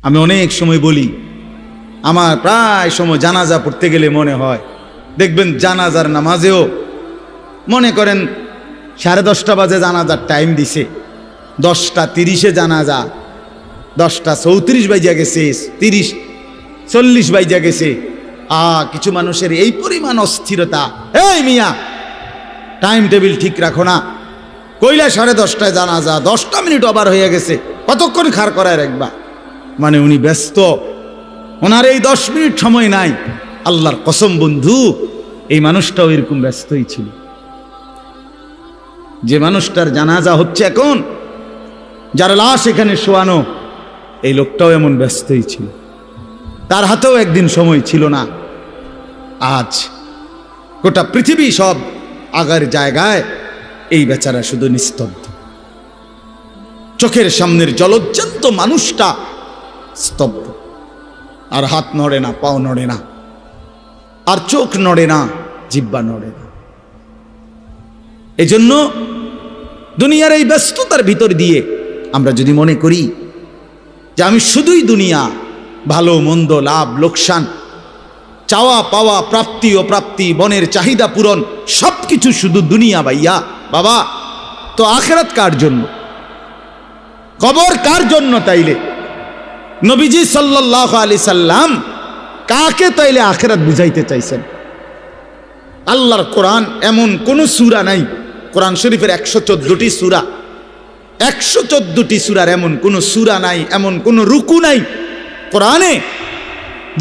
আমি অনেক সময় বলি, আমার প্রায় সময় জানাজা পড়তে গেলে মনে হয়, দেখবেন জানাজার নামাজেও মনে করেন 10:30 বাজে জানাজার টাইম দিছে, 10:30 জানাজা, 10:34 বাজে গেছে, 30-40 বাজে গেছে। কিছু মানুষের এই পরিমাণ অস্থিরতা, এই মিয়া টাইম টেবিল ঠিক রাখো না, কইলা 10:30টায় জানাজা, 10টা মিনিট ওভার হয়ে গেছে, কতক্ষণ খাড় করায় রাখবা? মানে উনি ব্যস্ত, ওনার এই 10 মিনিট সময় নাই। আল্লাহর কসম বন্ধু, এই মানুষটাও এরকম ব্যস্তই ছিল। যে মানুষটার জানাজা হচ্ছে এখন, যার লাশ এখানে শোয়ানো, এই লোকটাও এমন ব্যস্তই ছিল। তার হাতেও একদিন সময় ছিল না। আজ গোটা পৃথিবী সব আগার জায়গায়, এই বেচারা শুধু নিস্তব্ধ। চোখের সামনের জলজ্জান্ত মানুষটা স্তব্ধ, আর হাত নড়ে না, পাও নড়ে না, আর চোখ নড়ে না, জিহ্বা নড়ে না। এজন্য দুনিয়ার এই ব্যস্ততার ভিতর দিয়ে আমরা যদি মনে করি যে আমি শুধুই দুনিয়া, ভালো মন্দ, লাভ লোকসান, চাওয়া পাওয়া, প্রাপ্তি অপ্রাপ্তি, মনের চাহিদা পূরণ, সবকিছু শুধু দুনিয়া ভাইয়া, বাবা তো আখিরাত কার জন্য? কবর কার জন্য? তাইলে নবীজি সাল্লাল্লাহু আলাইহি সাল্লাম কাকে তাইলে আখিরাত বুঝাইতে চাইছেন? আল্লাহর কোরআন এমন কোন সূরা নাই, কোরআন শরীফের 114টি সূরা, 114টি সূরার এমন কোন সূরা নাই, এমন কোন রুকু নাই কোরআনে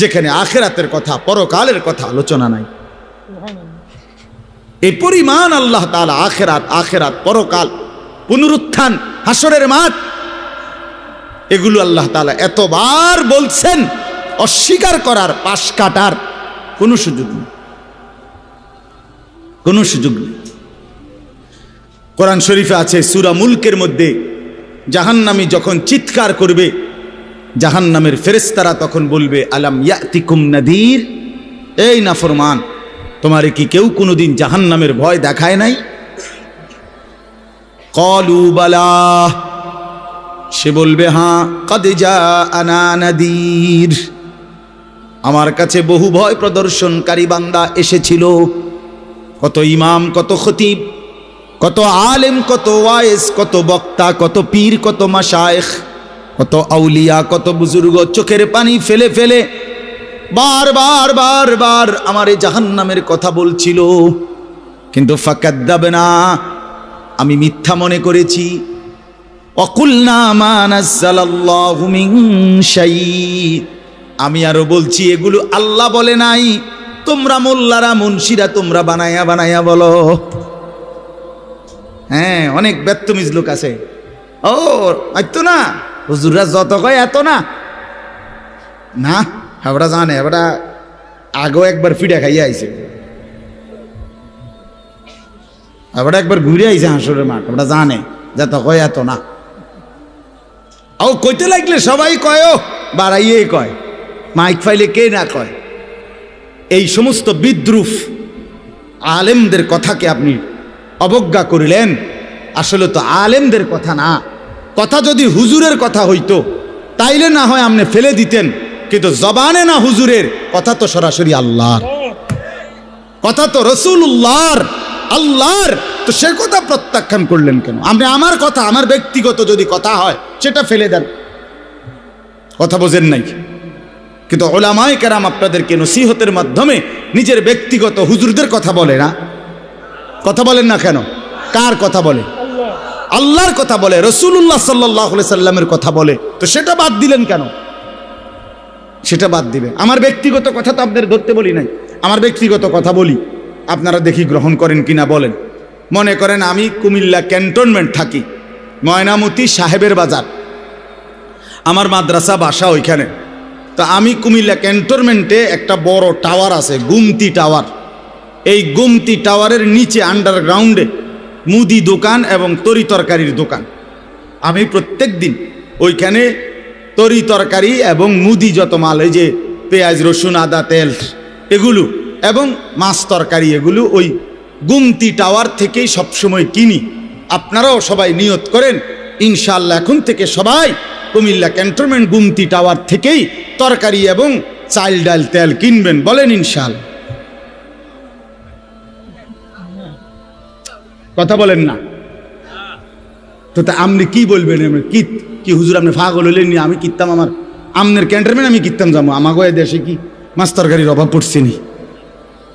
যেখানে আখিরাতের কথা, পরকালের কথা আলোচনা নাই। এই পরিমাণ আল্লাহ তাআলা আখিরাত, আখিরাত, পরকাল, পুনরুত্থান, হাসরের মাঠ, এগুলো আল্লাহ তাআলা এতবার বলছেন, অস্বীকার করার, পাশ কাটার কোনো সুযোগ নেই, কোনো সুযোগ নেই। কোরআন শরীফে আছে সূরা মুলকের মধ্যে, জাহান্নামী যখন চিৎকার করবে, জাহান্নামের ফেরেশতারা তখন বলবে, আলাম ইয়াতিকুম নাদির, এই নাফরমান, তোমারে কি কেউ কোনোদিন জাহান্নামের ভয় দেখায় নাই? ক্বালু বালা, সে বলবে হ্যাঁ, কদ জাআনা নাদির, আমার কাছে বহু ভয় প্রদর্শনকারী বান্দা এসেছিল। কত ইমাম, কত খতিব, কত আলেম, কত ওয়াইজ, কত বক্তা, কত পীর, কত মাশায়েখ, কত আউলিয়া, কত বুজুর্গ চোখের পানি ফেলে ফেলে বারবার বারবার আমার এই জাহান্নামের কথা বলছিল, কিন্তু ফাকাদ্দাবনা, আমি মিথ্যা মনে করেছি। ওয়াকুলনা মা নাযালাল্লাহু মিন শাই, আমি আরো বলছি এগুলো আল্লাহ বলে নাই, তোমরা মোল্লারা, মুন্সিরা তোমরা বানায়া বানায়া বলো। হ্যাঁ, অনেক বেত্তমিজ লোক আছে, ও এত না, হুজুররা যত কয় এত না, না হাবড়া জানে, হাবড়া আগেও একবার ফিডা খাইয়া আইছে, হাবড়া একবার ঘুরে আইছে হাসরের মাঠ, হাবড়া জানে যত কয় এত না। ও কইতে লাগলে সবাই কয়, ও বাড়াইয়ে কয়, মাইক ফাইলে কে না কয়। এই সমস্ত বিদ্রুপ আলেমদের কথাকে আপনি অবজ্ঞা করিলেন। আসলে তো আলেমদের কথা না, কথা যদি হুজুরের কথা হইতো তাইলে না হয় আপনি ফেলে দিতেন, কিন্তু জবানে না হুজুরের কথা, তো সরাসরি আল্লাহর কথা, তো রাসূলুল্লাহর, আল্লাহর, তো সে কথা প্রত্যাখ্যান করলেন কেন? আপনি আমার কথা, আমার ব্যক্তিগত যদি কথা হয় সেটা ফেলে দেন, কথা বোঝেন নাই। কিন্তু উলামায়ে কেরাম আপনাদেরকে নসিহতের মাধ্যমে নিজের ব্যক্তিগত হুজুরদের কথা বলে না, কথা বলেন না কেন? কার কথা বলে? আল্লাহর কথা বলে, রাসূলুল্লাহ সাল্লাল্লাহু আলাইহি সাল্লামের কথা বলে, তো সেটা বাদ দিলেন কেন? সেটা বাদ দিবে। আমার ব্যক্তিগত কথা তো আপনাদের ধরতে বলি নাই, আমার ব্যক্তিগত কথা বলি, আপনারা দেখি গ্রহণ করেন কিনা বলেন। মনে করেন আমি কুমিল্লা ক্যান্টনমেন্ট থাকি, ময়নামতি সাহেবের বাজার, আমার মাদ্রাসা বাসা ওইখানে। তো আমি কুমিল্লা ক্যান্টনমেন্টে একটা বড় টাওয়ার আছে, গুমতি টাওয়ার, এই গুমতি টাওয়ারের নিচে আন্ডারগ্রাউন্ডে মুদি দোকান এবং তরি তরকারির দোকান। আমি প্রত্যেক দিন ওইখানে তরি তরকারি এবং মুদি যত মাল, এই যে পেঁয়াজ, রসুন, আদা, তেল এগুলো এবং মাছ তরকারি, এগুলো ওই গুমতি টাওয়ার থেকেই সবসময় কিনি। আপনারাও সবাই নিয়ত করেন ইনশাআল্লাহ এখন থেকে সবাই কুমিল্লা ক্যান্টনমেন্ট গুমতি টাওয়ার থেকেই তরকারি এবং চাল ডাল তেল কিনবেন, বলেন ইনশাআল্লাহ। কথা বলেন না তো, তা আপনি কি বলবেন? কি হুজুর আপনি পাগল হলেন? আমি কিনতাম, আমার আমনের ক্যান্টনমেন্ট আমি কিনতাম যাবো, আমাকে দেশে কি মাছ তরকারির অভাব পড়ছে নি?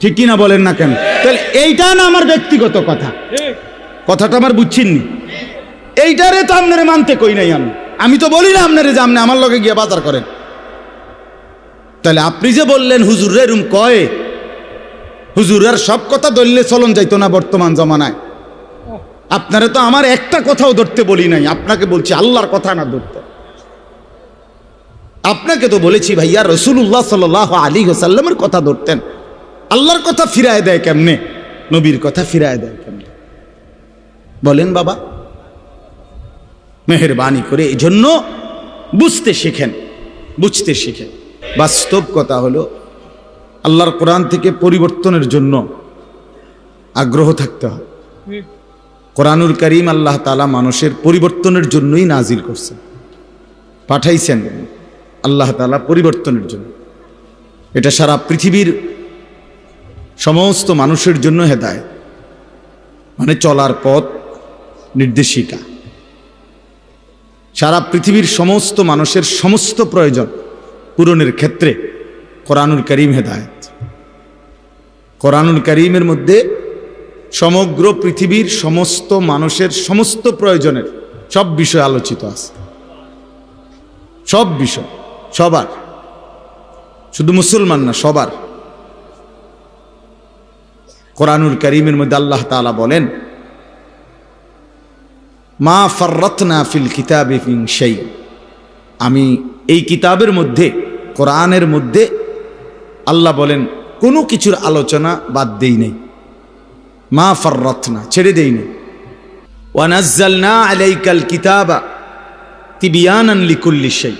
ঠিক কি না বলেন না কেন? তাহলে এইটা না আমার ব্যক্তিগত কথা, কথাটা আমার বুঝছেননি? এইটারে তো আপনারে মানতে কই নাই আমি তো বলি না আপনারে যে আপনি আমার লগে গিয়ে বাজার করেন। তাহলে আপনি যে বললেন হুজুর এরম কয়, হুজুরের সব কথা ধরলে চলন যাইতো না বর্তমান জমানায়। আপনারা তো আমার একটা কথাও ধরতে বলি নাই, আপনাকে বলছি আল্লাহর কথা না ধরতে। আপনাকে তো বলেছি ভাইয়া রাসূলুল্লাহ সাল্লাল্লাহু আলাইহি ওয়াসাল্লামের কথা ধরতেন। আল্লাহর কথা ফিরায় দেয় কেমনে? নবীর কথা ফিরায় দেয় কেমনে? বলেন বাবা, মেহেরবানি করে এই জন্য বুঝতে শিখেন, বুঝতে শিখেন। বাস্তব কথা হলো আল্লাহর কোরআন থেকে পরিবর্তনের জন্য আগ্রহ থাকতে হয়। কোরআনুল কারীম আল্লাহ তাআলা মানুষের পরিবর্তনের জন্যই নাজিল করছেন, পাঠাইছেন আল্লাহ তাআলা পরিবর্তনের জন্য। এটা সারা পৃথিবীর সমস্ত মানুষের জন্য হেদায়েত, মানে চলার পথ নির্দেশিকা। সারা পৃথিবীর সমস্ত মানুষের সমস্ত প্রয়োজন পূরণের ক্ষেত্রে কোরআনুল কারীম হেদায়েত। কোরআনুল কারীমের মধ্যে সমগ্র পৃথিবীর সমস্ত মানুষের সমস্ত প্রয়োজনের সব বিষয় আলোচিত আছে, সব বিষয়, সবার, শুধু মুসলমান না, সবার। কোরআনুল কারীমের মধ্যে আল্লাহ তাআলা বলেন, মা ফাররাতনা ফিল কিতাবি মিন শাই, আমি এই কিতাবের মধ্যে, কোরআনের মধ্যে আল্লাহ বলেন কোনো কিছুর আলোচনা বাদ দেই নাই। মা ফাররাতনা, ছেড়ে দেই নাই। ওয়া নাযালনা আলাইকাল কিতাবা তিবিয়ানান লিকুল্লি শাই,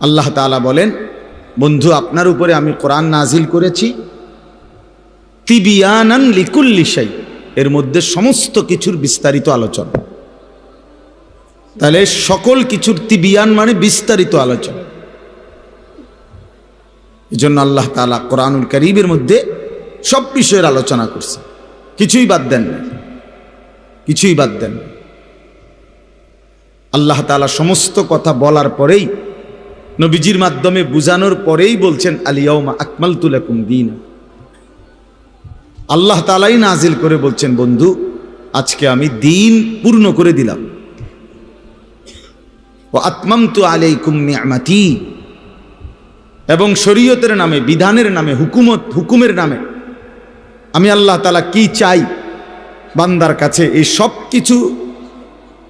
আল্লাহ তাআলা বলেন বন্ধু আপনার উপরে আমি কোরআন নাজিল করেছি তিবিয়ানান লিকুল্লি শাই, এর মধ্যে সমস্ত কিছুর বিস্তারিত আলোচনা। তাহলে সকল কিছুর তিবিয়ান মানে বিস্তারিত আলোচনা। এজন্য আল্লাহ তাআলা কোরআনুল কারীমের মধ্যে সব বিষয়ের আলোচনা করছে, কিছুই বাদ দেন না, কিছুই বাদ দেন না। আল্লাহ তাআলা সমস্ত কথা বলার পরেই, নবীজির মাধ্যমে বুঝানোর পরেই বলছেন আল ইয়াউমা আকমালতু লাকুম দীনা। আল্লাহ তাআলাই নাজিল করে বলছেন বন্ধু আজকে আমি দিন পূর্ণ করে দিলাম। ওয়া আতমামতু আলাইকুম নি'মাতি, এবং শরীয়তের নামে, বিধানের নামে, হুকুমের নামে আমি আল্লাহ তাআলা কি চাই বান্দার কাছে, এই সব কিছু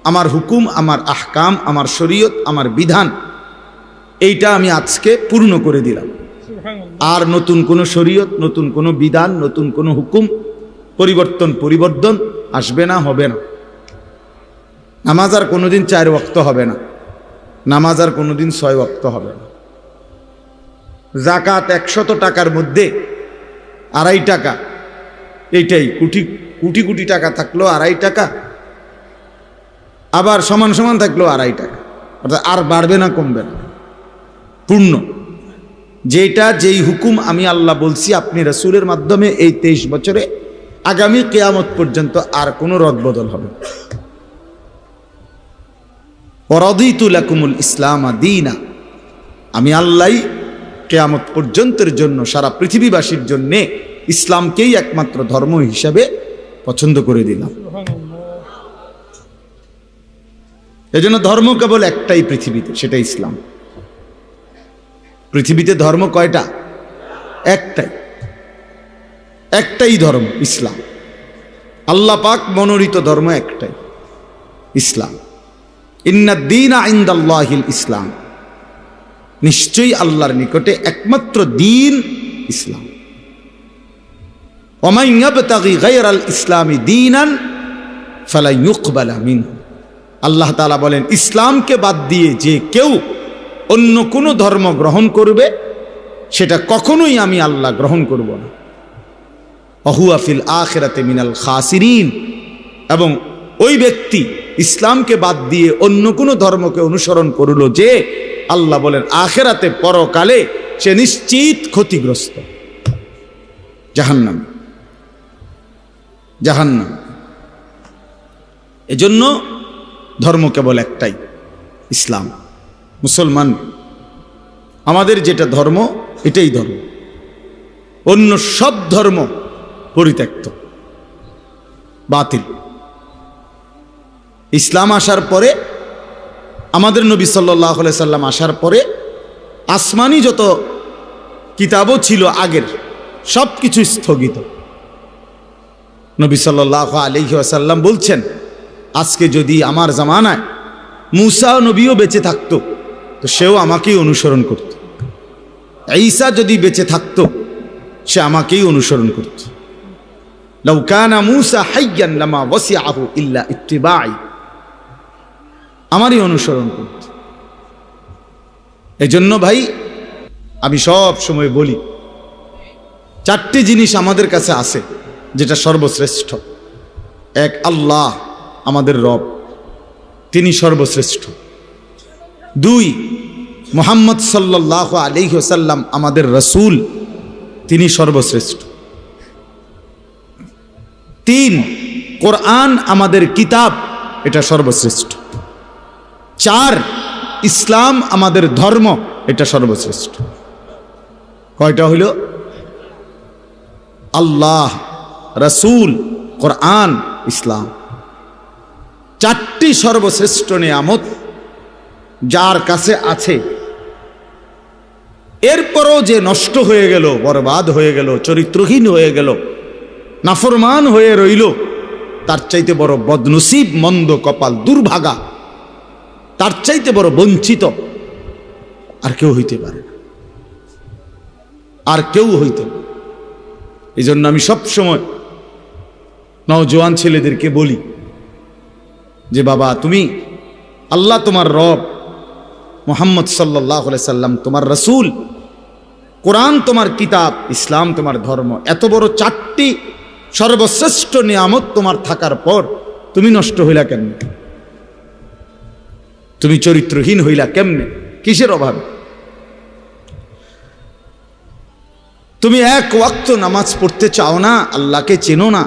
আমার হুকুম, আমার আহকাম, আমার শরীয়ত, আমার বিধান, এইটা আমি আজকে পূর্ণ করে দিলাম। আর নতুন কোন শরীয়ত, নতুন কোন বিধান, নতুন কোন হুকুম পরিবর্তন আসবে না, হবে না। নামাজ আর কোনোদিন 4 ওয়াক্ত হবে না, নামাজ আর কোনোদিন 6 ওয়াক্ত হবে না। যাকাত 100 টাকার মধ্যে 2.5 টাকা, এইটাই কোটি কোটি টাকা থাকলো 2.5 টাকা, আবার সমান সমান থাকলো 2.5 টাকা, অর্থাৎ আর বাড়বে না, কমবে না, পূর্ণ। যেটা যেই হুকুম আমি আল্লাহ বলছি আপনি রাসূলের মাধ্যমে এই 23 বছরে, আগামী কিয়ামত পর্যন্ত আর কোনো রদবদল হবে না। ওয়ারাদিতু লাকুমুল ইসলাম দীনা, আমি আল্লাহই কিয়ামত পর্যন্তের জন্য, সারা পৃথিবীবাসীর জন্য ইসলামকেই একমাত্র ধর্ম হিসাবে পছন্দ করে দিলাম। এজন্য ধর্ম কেবল একটাই পৃথিবীতে, সেটা ইসলাম। পৃথিবীতে ধর্ম কয়টা? একটাই ধর্ম, ইসলাম। আল্লাহ পাক মনোনীত ধর্ম একটাই, ইসলাম। ইন্নাদ-দীনা ইনদাল্লাহিল ইসলাম, নিশ্চয়ই আল্লাহর নিকটে একমাত্র দিন ইসলাম। ওয়া মান ইয়াবতাগি গায়রাল ইসলামি দীনান ফালা ইউকবালা মিনহু, আল্লাহ তাআলা বলেন ইসলামকে বাদ দিয়ে যে কেউ অন্য কোনো ধর্ম গ্রহণ করবে সেটা কখনোই আমি আল্লাহ গ্রহণ করব না। ওয়া হুয়া ফিল আখিরাতি মিনাল খাসিরিন, এবং ওই ব্যক্তি ইসলামকে বাদ দিয়ে অন্য কোনো ধর্মকে অনুসরণ করলো যে, আল্লাহ বলেন আখিরাতে পরকালে সে নিশ্চিত ক্ষতিগ্রস্ত, জাহান্নাম, জাহান্নাম। এজন্য ধর্ম কেবল একটাই, ইসলাম, মুসলমান। আমাদের যেটা ধর্ম এটাই ধর্ম, অন্য সব ধর্ম পরিত্যক্ত, বাতিল। ইসলাম আসার পরে, আমাদের নবী সাল্লাল্লাহু আলাইহি সাল্লাম আসার পরে আসমানি যত কিতাবও ছিল আগের, সব কিছু স্থগিত। নবী সাল্লাল্লাহু আলাইহি ওয়াসাল্লাম বলছেন, আজকে যদি আমার জামানায় মূসা নবীও বেঁচে থাকতো তো সেও আমাকেই অনুসরণ করত। ঈসা যদি বেঁচে থাকতো সে আমাকেই অনুসরণ করত। লাউ কানা মূসা হাইয়ান লামা ওয়াসিআহু ইল্লা ইত্তিবাই, আমারই অনুসরণ করত। এজন্য ভাই আমি সব সময় বলি, চারটি জিনিস আমাদের কাছে আছে যেটা সর্বশ্রেষ্ঠ। এক, আল্লাহ আমাদের রব, তিনি সর্বশ্রেষ্ঠ। দুই, মুহাম্মদ সাল্লাল্লাহু আলাইহি ওয়াসাল্লাম আমাদের রাসূল, তিনি সর্বশ্রেষ্ঠ। তিন, কোরআন আমাদের কিতাব, এটা সর্বশ্রেষ্ঠ। চার, ইসলাম আমাদের ধর্ম, এটা সর্বশ্রেষ্ঠ। কয়টা হইল? আল্লাহ, রাসূল, কোরআন, ইসলাম। চারটি সর্বশ্রেষ্ঠ নিয়ামত যার কাছে আছে, এরপরও যে নষ্ট হয়ে গেল, বরবাদ হয়ে গেল, চরিত্রহীন হয়ে গেল, নাফরমান হয়ে রইল, তার চাইতে বড় বদনসিব, মন্দ কপাল, দুর্ভাগা, তার চাইতে বড় বঞ্চিত আর কেউ হইতে পারে না, আর কেউ হইতে না। এই জন্য আমি সবসময় নওজোয়ান ছেলেদেরকে বলি যে বাবা, তুমি, আল্লাহ তোমার রব, মুহাম্মদ সাল্লাল্লাহু আলাইহি সাল্লাম তোমার রাসূল, কোরআন তোমার কিতাব, ইসলাম তোমার ধর্ম, এত বড় চারটি সর্বশ্রেষ্ঠ নিয়ামত তোমার থাকার পর তুমি নষ্ট হইলা কেমনে? তুমি চরিত্রহীন হইলা কেমনে? কিসের অভাবে? তুমি এক ওয়াক্ত নামাজ পড়তে চাও না, আল্লাহকে চেনো না,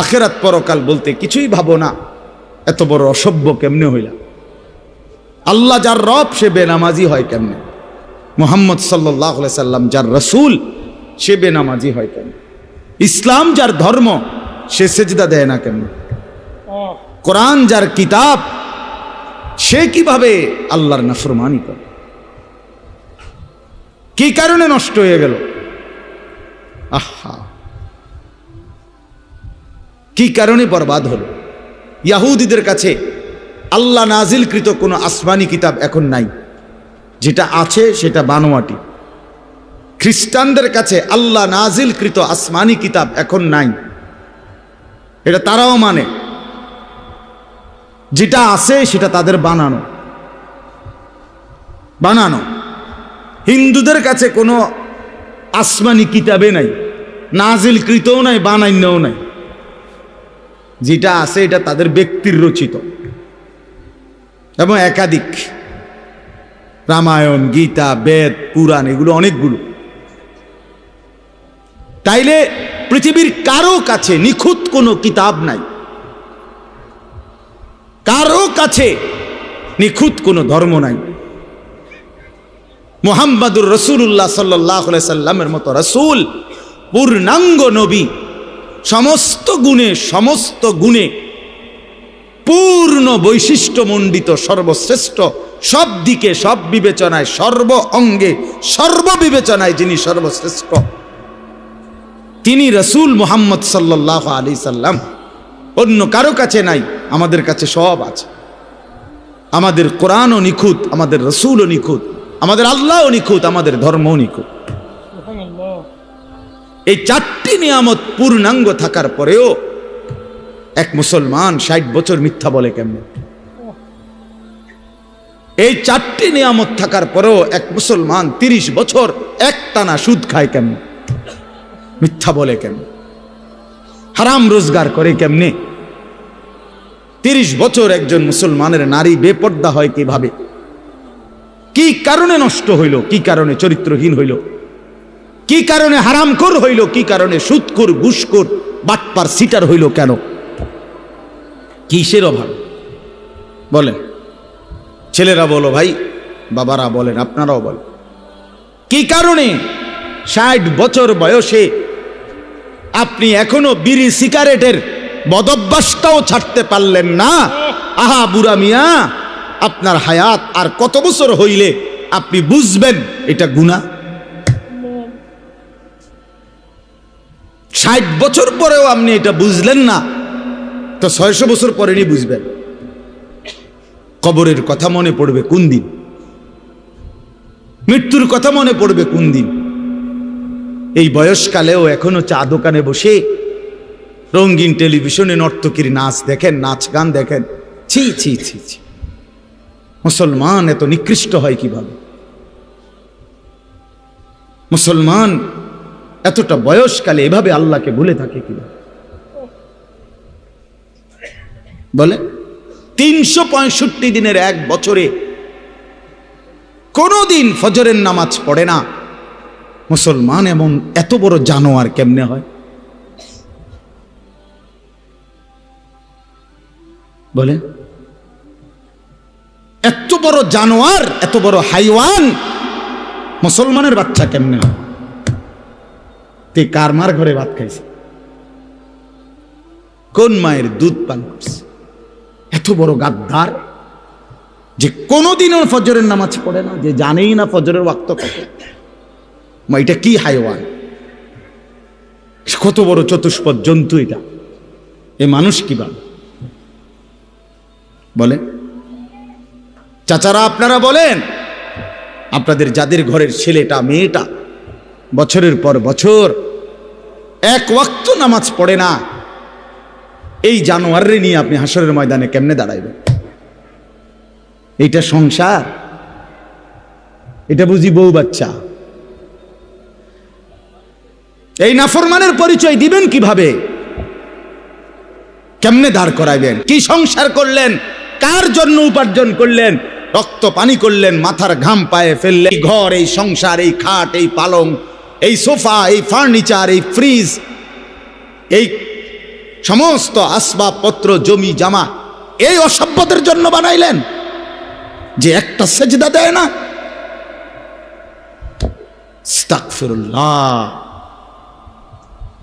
আখিরাত পরকাল বলতে কিছুই ভাবো না, এত বড় অসভ্য কেমনে হইলা? আল্লাহ যার রব সে বেনামাজি হয় কেমনে? মুহাম্মদ সাল্লাল্লাহু আলাইহি সাল্লাম যার রাসূল সে বেনামাজি হয় কেমনে? ইসলাম যার ধর্ম সে সেজদা দেয় না কেমনে? কোরআন যার কিতাব সে কিভাবে আল্লাহর নাফরমানি করে? কি কারণে নষ্ট হয়ে গেল? আহা, কি কারণে বরবাদ হলো? ইহুদিদের কাছে আল্লাহ নাজিলকৃত কোনো আসমানি কিতাব এখন নাই, যেটা আছে সেটা বানোয়াটি। খ্রিস্টানদের কাছে আল্লাহ নাজিলকৃত আসমানি কিতাব এখন নাই, এটা তারাও মানে, যেটা আছে সেটা তাদের বানানো বানানো। হিন্দুদের কাছে কোনো আসমানি কিতাবে নাই, নাজিলকৃতও নাই, বানাইনও নাই, যেটা আছে এটা তাদের ব্যক্তির রচিত এবং একাধিক। রামায়ণ, গীতা, বেদ, পুরাণ, এগুলো অনেকগুলো। তাইলে পৃথিবীর কারো কাছে নিখুঁত কোনো কিতাব নাই, কারো কাছে নিখুঁত কোনো ধর্ম নাই। মুহাম্মাদুর রাসূলুল্লাহ সাল্লাল্লাহু আলাইহি সাল্লামের মতো রাসূল, পূর্ণাঙ্গ নবী, সমস্ত গুণে পূর্ণ বৈশিষ্ট্যমণ্ডিত, সর্বশ্রেষ্ঠ, সব দিকে, সব বিবেচনায়, সর্ব অঙ্গে, সর্ববিবেচনায় যিনি সর্বশ্রেষ্ঠ, তিনি রাসূল মুহাম্মদ সাল্লাল্লাহু আলাইহি সাল্লাম। অন্য কারো কাছে নাই, আমাদের কাছে সব আছে। আমাদের কোরআনও নিখুঁত, আমাদের রাসূলও নিখুঁত, আমাদের আল্লাহও নিখুঁত, আমাদের ধর্মও নিখুঁত। এই চারটি নিয়ামত পূর্ণাঙ্গ থাকার পরেও এক মুসলমান 60 বছর মিথ্যা বলে কেমনে? এই চারটি নিয়ামত থাকার পরেও এক মুসলমান 30 বছর একটানা সুদ খায় কেমনে? মিথ্যা বলে কেমনে? হারাম রোজগার করে কেমনে? 30 বছর একজন মুসলমানের নারী বেপর্দা হয় কিভাবে? কি কারণে নষ্ট হইল? কি কারণে চরিত্রহীন হইল? কি কারণে হারামখোর হইল? কি কারণে সুদখোর, ঘুষখোর, বাটপার, সিটার হইল? কেন? কিসের অভাব বলেন? ছেলেরা বলো ভাই, বাবারা বলেন, আপনারাও বলেন, কি কারণে 60 বছর বয়সে আপনি এখনো বিড়ি সিগারেটের বদভ্যাসটাও ছাড়তে পারলেন না? আহা বুড়া মিয়া, আপনার হায়াত আর কত বছর হইলে আপনি বুঝবেন এটা গুনাহ? 60 বছর পরেও আপনি এটা বুঝলেন না, তো 600 বছর পরেই বুঝবেন। কবরের কথা মনে পড়বে কোন দিন? মৃত্যুর কথা মনে পড়বে কোন দিন? এই বয়সকালেও এখনো চা দোকানে বসে রঙিন টেলিভিশনে নর্তকীর নাচ দেখেন, নাচ গান দেখেন। ছি ছি ছি ছি, মুসলমান এত নিকৃষ্ট হয় কিভাবে? মুসলমান এতটা বয়সকালে এভাবে আল্লাহকে ভুলে থাকে কিভাবে? বলে 365 দিনের এক বছরে কোনদিন ফজরের নামাজ পড়ে না মুসলমান, এমন এত বড় জানোয়ার কেমনে হয়? বলে এত বড় জানোয়ার, এত বড় হাইওয়ান মুসলমানের বাচ্চা কেমনে হয়? তুই কার মার ঘরে ভাত খাইছে? কোন মায়ের দুধ পান করছে? এত বড় গাদ্দার যে কোনদিনও ফজরের নামাজ পড়ে না, যে জানেই না ফজরের ওয়াক্ত কত। এটা কি হাইওয়ান? কত বড় চতুষ্পদ জন্তু এটা! এ মানুষ কিভাবে? বলেন চাচারা, আপনারা বলেন, আপনাদের যাদের ঘরের ছেলেটা মেয়েটা বছরের পর বছর এক ওয়াক্ত নামাজ পড়ে না, এই জানোয়ারে নিয়ে আপনি হাসরের ময়দানে কেমনে দাঁড়াইবেন? এইটা সংসার? এটা বুঝি বউ বাচ্চা? এই নাফরমানের পরিচয় দিবেন কিভাবে? কেমনে দাঁড় করাইবেন? কি সংসার করলেন? কার জন্য উপার্জন করলেন? রক্ত পানি করলেন, মাথার ঘাম পায়ে ফেললেন। এই ঘর, এই সংসার, এই খাট, এই পালং, এই সোফা, এই ফার্নিচার, এই ফ্রিজ, এই সমস্ত আসবাবপত্র, জমি জামা, এই অসভ্যদের জন্য বানাইলেন যে একটা সেজদা দেয় না। আস্তাগফিরুল্লাহ।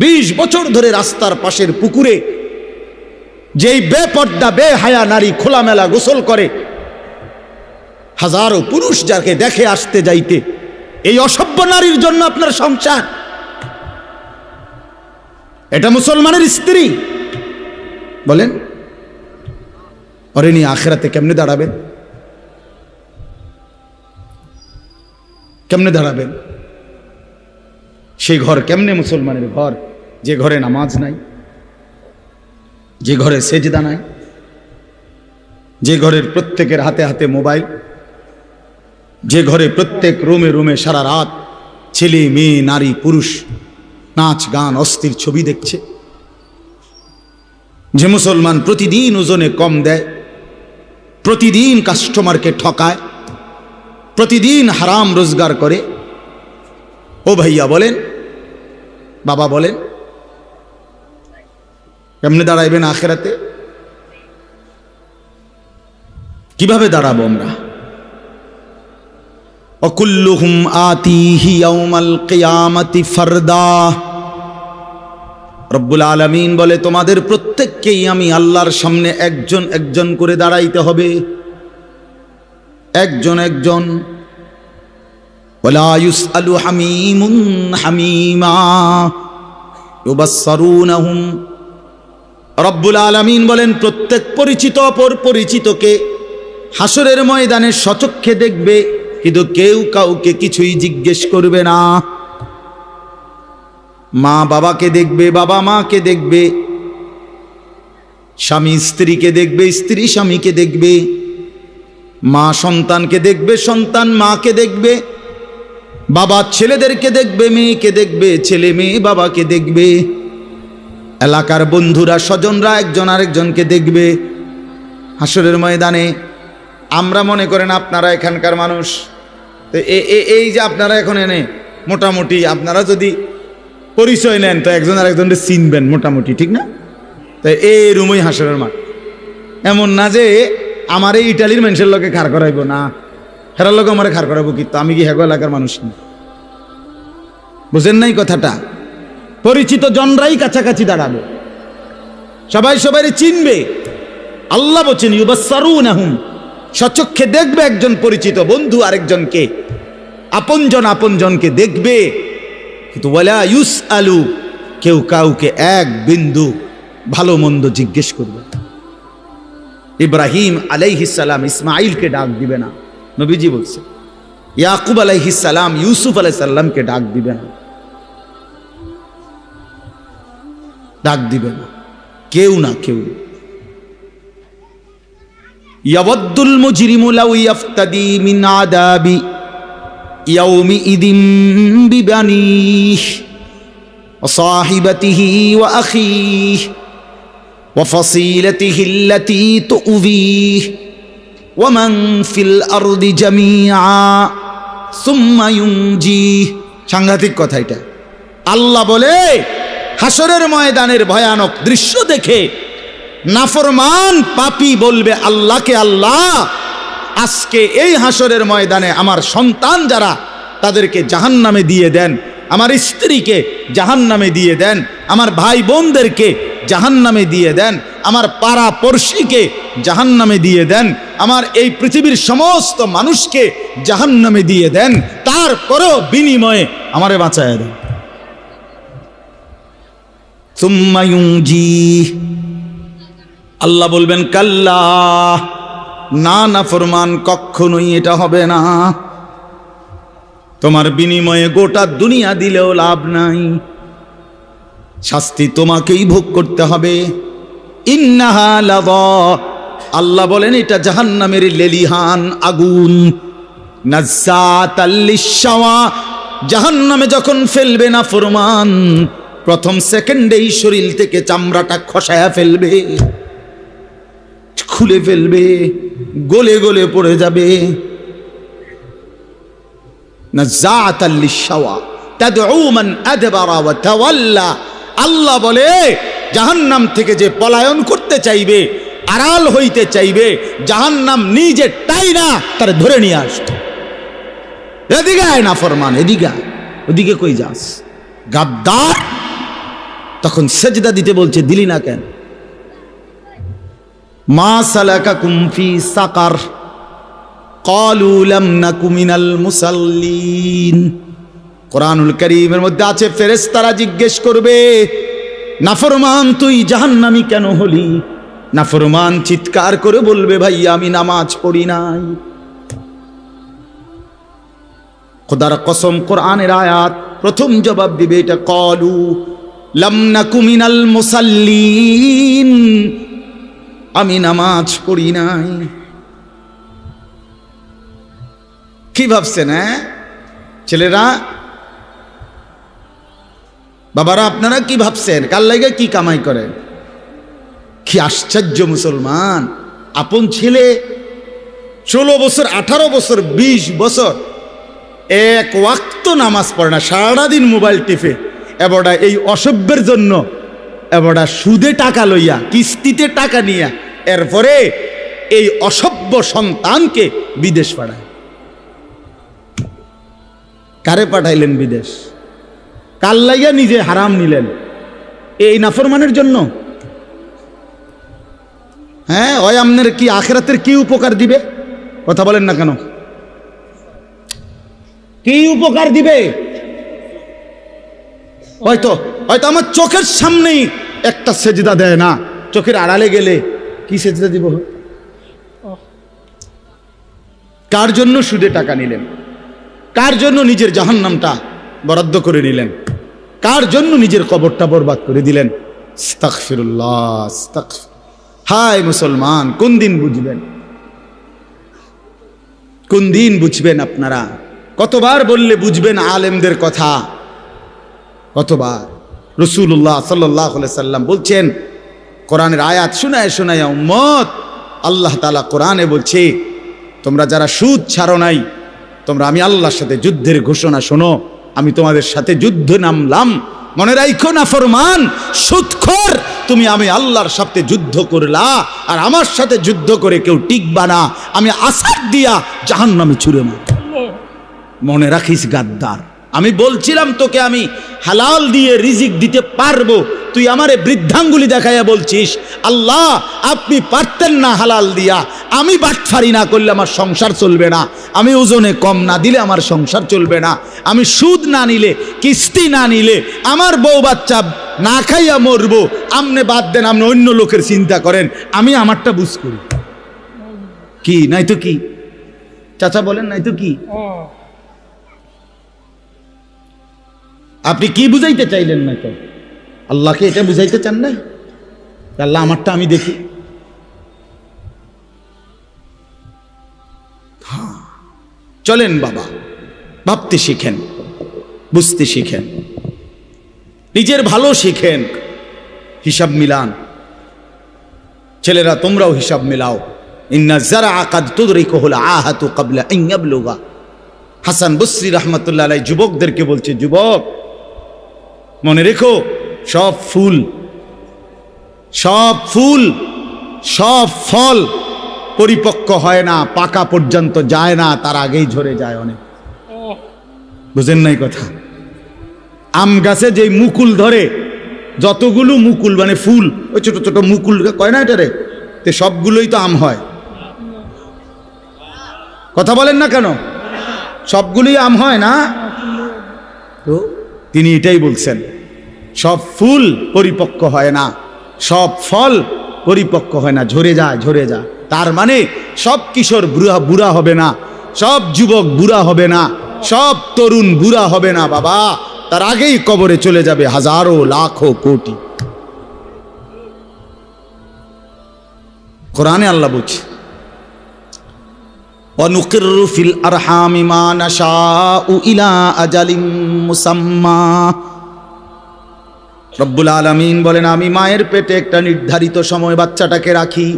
20 বছর ধরে রাস্তার পাশের পুকুরে যেই বেপর্দা বেহায়া নারী খোলামেলা গোসল করে, হাজারো পুরুষ যাকে দেখে আসতে যাইতে, এই অসভ্য নারীর জন্য আপনার সংসার? এটা মুসলমানের স্ত্রী? বলেন ওরে নিয়ে আখিরাতে কেমনে দাঁড়াবেন? কেমনে দাঁড়াবেন? সেই ঘর কেমনে মুসলমানের ঘর যে ঘরে নামাজ নাই, যে ঘরে সেজদা নাই, যে ঘরের প্রত্যেকের হাতে হাতে মোবাইল, যে ঘরে প্রত্যেক রুমে রুমে সারা রাত ছেলে মেয়ে নারী পুরুষ নাচ গান অস্থির ছবি দেখছে, যে মুসলমান প্রতিদিন ওজনে কম দেয়, প্রতিদিন কাস্টমারকে ঠকায়, প্রতিদিন হারাম রোজগার করে। ও ভাইয়া বলেন, বাবা বলেন, কেমনে দাঁড়াইবেন আখিরাতে? কিভাবে দাঁড়াবো আমরা? অকুল্লুহুম আতিহি ইয়াউমাল কিয়ামাতি ফারদা। রব্বুল আলামিন বলে, তোমাদের প্রত্যেককেই আমি আল্লাহর সামনে একজন একজন করে দাঁড়াইতে হবে, একজন একজন। ওয়ালা ইউসআলু হামিমুন হামিমা ইউবাসসারুনহুম। রব্বুল আলামিন বলেন, প্রত্যেক পরিচিত অপর পরিচিতকে হাসরের ময়দানে সচক্ষে দেখবে, কিন্তু কেউ কাউকে কিছুই জিজ্ঞেস করবে না। মা বাবাকে দেখবে, বাবা মাকে দেখবে, স্বামী স্ত্রীকে দেখবে, স্ত্রী স্বামীকে দেখবে, মা সন্তানকে দেখবে, সন্তান মাকে দেখবে, বাবা ছেলেদেরকে দেখবে, মেয়েকে দেখবে, ছেলে মেয়ে বাবাকে দেখবে, এলাকার বন্ধুরা স্বজনরা একজন আরেকজনকে দেখবে, হাসরের ময়দানে আমরা মনে করেন আপনারা এখানকার মানুষ, তো এই যে আপনারা এখন এনে মোটামুটি আপনারা যদি পরিচয় নেন তো একজন আর একজনকে চিনবেন মোটামুটি, ঠিক না? তো এই রুমই হাসরের মাঠ। এমন না যে আমার এই ইটালির মানুষের লোকে খাড় করাইব, না হেরার লোক আমার খাড় করাবো, কিন্তু আমি কি হেগো এলাকার মানুষ না। বুঝেন নাই কথাটা? পরিচিত জনরাই কাছাকাছি দাঁড়াবে, সবাই সবাই চিনবে। আল্লাহ বলছেন ইউবাসসারুনাহুম, সচক্ষে দেখবে একজন পরিচিত বন্ধু আরেকজনকে, আপনজন আপনজনকে দেখবে। কিন্তু ওয়ালা ইউসআলু, কেউ কাউকে এক বিন্দু ভালো মন্দ জিজ্ঞেস করবে। ইব্রাহিম আলাইহিস সালাম ইসমাইলকে ডাক দিবে না, নবীজি বলছে। ইয়াকুব আলাইহিস সালাম ইউসুফ আলাইহিস সালামকে ডাক দিবে না, ডাক দিবে না, কেউ না কেউ। ইয়াওয়াদ্দুল মুজরিমু লাউ ইয়াফতাদি মিন আযাবি ইয়াউমিইযিন বিবানিহি ওয়া সাহিবাতিহি ওয়া আখিহি ওয়া ফাসিলাতিহি আল্লাতী তু'যিহি ওয়া মান ফিল আরদি জামিআ সুম্মা ইউনজিহি। সাংঘাতিক কথা এটা। আল্লাহ বলে হাসরের ময়দানের ভয়ানক দৃশ্য দেখে নাফরমান পাপী বলবে আল্লাহকে, আল্লাহ আজকে এই হাসরের ময়দানে আমার সন্তান যারা তাদেরকে জাহান্নামে দিয়ে দেন, আমার স্ত্রীকে জাহান্নামে দিয়ে দেন, আমার ভাই বোনদেরকে জাহান্নামে দিয়ে দেন, আমার পাড়া পড়শিকে জাহান্নামে দিয়ে দেন, আমার এই পৃথিবীর সমস্ত মানুষকে জাহান্নামে দিয়ে দেন, তারপরেও বিনিময়ে আমারে বাঁচায় দেন। সুম্মা ইউনজিহি, আল্লাহ বলবেন কাল্লা, না না ফরমান, কখনোই এটা হবে না। তোমার বিনিময়ে গোটা দুনিয়া দিলেও লাভ নাই, শাস্তি তোমাকেই ভোগ করতে হবে। ইন্নাহা লাযা, আল্লাহ বলেন এটা জাহান্নামের লেলিহান আগুন। নাজ্জাতাল লিশ-শাওয়া, জাহান্নামে যখন ফেলবে না ফরমান, প্রথম সেকেন্ডেই শরীর থেকে চামড়াটা খসায়া ফেলবে, খুলে ফেলবে, গলে গলে পড়ে যাবে। নাজ্জাতাল লিশ-শাওয়া তাদউ মান আদবারা ওয়া তাওয়াল্লা, আল্লাহ বলে জাহান্নাম থেকে যে পলায়ন করতে চাইবে, আড়াল হইতে চাইবে, জাহান্নাম নিজে টাইনা তার ধরে নিয়ে আসবে। এদিকে আয় না ফরমান, এদিকে আয়, ওদিকে কই যাস গাদ্দার। তখন সেজদা দিতে বলছে, দিলি না কেন? মা সালাকাকুম ফি সাকার ক্বালু লাম নাকু মিনাল মুসাল্লিন। কোরআনুল কারীমের মধ্যে আছে ফেরেশতারা জিজ্ঞেস করবে, নাফরমান তুই জাহান্নামী কেন হলি? নাফরমান চিৎকার করে বলবে, ভাই আমি নামাজ পড়ি নাই। খোদার কসম, কোরআনের আয়াত প্রথম জবাব দিবে এটা, ক্বালু লাম নাকু মিনাল মুসাল্লিন, আমি নামাজ পড়ি নাই। কি ভাবছেন? হ্যাঁ ছেলেরা, বাবারা, আপনারা কি ভাবছেন? কার লাগে কি কামাই করেন? কি আশ্চর্য মুসলমান! আপন ছেলে 16 বছর, 18 বছর, 20 বছর এক ওয়াক্ত নামাজ পড়ে না, সারাদিন মোবাইল টিপে, এবারটা এই অসভ্যের জন্য এবারটা সুদে টাকা লইয়া, কিস্তিতে টাকা নিয়া, এরপরে এই অসভ্য সন্তানকে বিদেশ পাঠায়। কারে পাঠাইলেন বিদেশ? কার লাইয়া নিজে হারাম নিলেন? এই নাফরমানের জন্য? হ্যাঁ, ওই আপনার কি আখিরাতের কি উপকার দিবে? কথা বলেন না কেন? কি উপকার দিবে? হয়তো হয়তো আমার চোখের সামনেই একটা সেজদা দেয় না, চোখের আড়ালে গেলে কি সেজদা দিব? কার জন্য সুদে টাকা নিলেন? কার জন্য নিজের জাহান্নামটা বরাদ্দ করে নিলেন? কার জন্য নিজের কবরটা বরবাদ করে দিলেন? আস্তাগফিরুল্লাহ, আস্তাগফির। হায় মুসলমান, কোন দিন বুঝবেন? কোন দিন বুঝবেন আপনারা? কতবার বললে বুঝবেন আলেমদের কথা? কতবার? রাসূলুল্লাহ সাল্লাল্লাহু আলাইহি সাল্লাম বলছেন, কোরআনের আয়াত শোনায় শোনায় উম্মত আল্লাহ তাআলা কোরআনে বলছে, তোমরা যারা সুদ ছাড়ো নাই, তোমরা আমি আল্লাহর সাথে যুদ্ধের ঘোষণা শোনো, আমি তোমাদের সাথে যুদ্ধে নামলাম। মনে রাখো না ফরমান, সুদখোর, তুমি আমি আল্লাহর সাথে যুদ্ধ করলা, আর আমার সাথে যুদ্ধ করে কেউ টিকবা না, আমি আসাদ দিয়া জাহান্নামে ছুঁড়ে মারব। মনে রাখিস গাদ্দার, আমি বলছিলাম তোকে আমি হালাল দিয়ে রিজিক দিতে পারবো, তুই আমারে বৃদ্ধাঙ্গুলি দেখাইয়া বলছিস আল্লাহ আপনি পারতেন না হালাল দিয়া, আমি বাটফারি না করলে আমার সংসার চলবে না, আমি ওজনে কম না দিলে আমার সংসার চলবে না, আমি সুদ না নিলে, কিস্তি না নিলে আমার বউ বাচ্চা না খাইয়া মরবো, আমনে বাদ দেন, আপনি অন্য লোকের চিন্তা করেন, আমি আমারটা বুঝ করি। কি নাই তো কি চাচা বলেন, নাই তো কি? আপনি কি বুঝাইতে চাইলেন না? তো আল্লাহকে এটা বুঝাইতে চান না? আল্লাহ আমারটা আমি দেখি। চলেন বাবা, ভাবতে শিখেন, বুঝতে শিখেন, নিজের ভালো শিখেন, হিসাব মিলান। ছেলেরা তোমরাও হিসাব মিলাও। ইন্না যারআ কাদ তুদরিকুহুল আহাতু ক্বাবলা আন ইয়াবলুগা। হাসান বসরি রাহমাতুল্লাহ আলাইহি যুবকদেরকে বলছে, যুবক মনে রেখো, সব ফুল, সব ফুল, সব ফল পরিপক্ক হয় না, পাকা পর্যন্ত যায় না, তার আগেই ঝরে যায় অনেক। বুঝেন নাই কথা? আম গাছে যে মুকুল ধরে, যতগুলো মুকুল মানে ফুল, ওই ছোট ছোট মুকুল কয় না এটারে, তো সবগুলোই তো আম হয়। কথা বলেন না কেন? সবগুলোই আম হয় না? তো তিনি এটাই বলছেন, সব ফুল পরিপক্ক হয় না, সব ফল পরিপক্ক হয় না, ঝরে যায়, ঝরে যায়। তার মানে সব কিশোর বুড়া হবে না, সব যুবক বুড়া হবে না, সব তরুণ বুড়া হবে না বাবা, তার আগেই কবরে চলে যাবে হাজারো লাখো কোটি। কোরআনে আল্লাহ বলছে, ওয়ানুকিররু ফিল আরহামি মা নাশাউ ইলা আজালিম মুসাম্মা। রব্বুল আলামিন বলেন, আমি মায়ের পেটে একটা নির্ধারিত সময় বাচ্চাটাকে রাখি।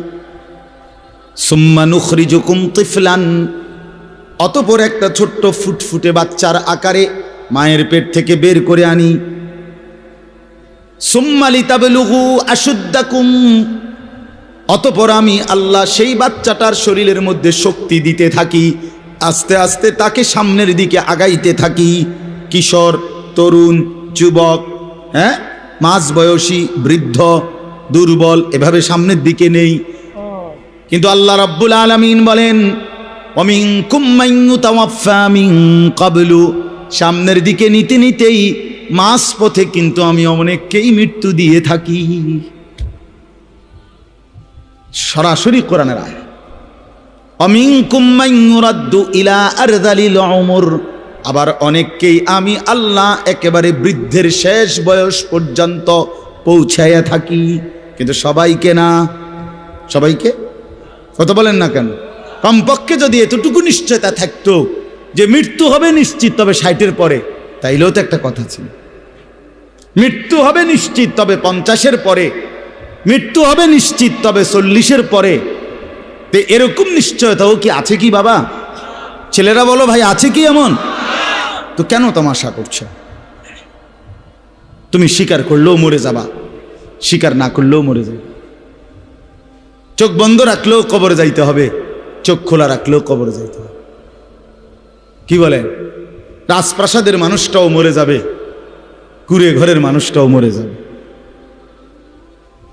সুম্মা নুখরিজুকুম তিফলান, অতঃপর একটা ছোট্ট ফুটফুটে বাচ্চার আকারে মায়ের পেট থেকে বের করে আনি। সুম্মা লিতাবলুগু আশুদ্দাকুম, অতঃপর আমি আল্লাহ সেই বাচ্চাটার শরীরের মধ্যে শক্তি দিতে থাকি, আস্তে আস্তে তাকে সামনের দিকে আগাইতে থাকি। কিশোর, তরুণ, যুবক, হ্যাঁ, মাঝবয়সী, বৃদ্ধ, দুর্বল, এভাবে সামনের দিকে নেই। কিন্তু আল্লাহ রাব্বুল আলামিন বলেন, ওয়ামিনকুম মান ইউতাওয়াফফা মিন ক্বাবলু, সামনের দিকে নিতে নিতেই মাঝ পথে কিন্তু আমি অনেককেই মৃত্যু দিয়ে থাকি। সরাসরি কোরআনের আয়াত। ওয়ামিনকুম মান ইউরাদ্দু ইলা আরযালিল উমর, আবার অনেককেই আমি আল্লাহ একেবারে বৃদ্ধের শেষ বয়স পর্যন্ত পৌঁছাইয়া থাকি, কিন্তু সবাইকে না। সবাইকে কথা বলেন না কেন? কমপক্ষে যদি এতটুকু নিশ্চয়তা থাকতো যে মৃত্যু হবে নিশ্চিত, তবে 60-এর পরে, তাইলেও তো একটা কথা ছিল। মৃত্যু হবে নিশ্চিত, তবে 50-এর পরে, মৃত্যু হবে নিশ্চিত, তবে 40-এর পরে। তো এরকম নিশ্চয়তাও কি আছে কি বাবা? ছেলেরা বলো ভাই, আছে কি এমন? তো কেন তামাশা করছো? তুমি স্বীকার করলেও মরে যাবা, স্বীকার না করলেও মরে যাবে। চোখ বন্ধ রাখলেও কবরে যাইতে হবে, চোখ খোলা রাখলেও কবরে যাইতে হবে। কি বলেন? রাজপ্রাসাদের মানুষটাও মরে যাবে, কুড়ে ঘরের মানুষটাও মরে যাবে,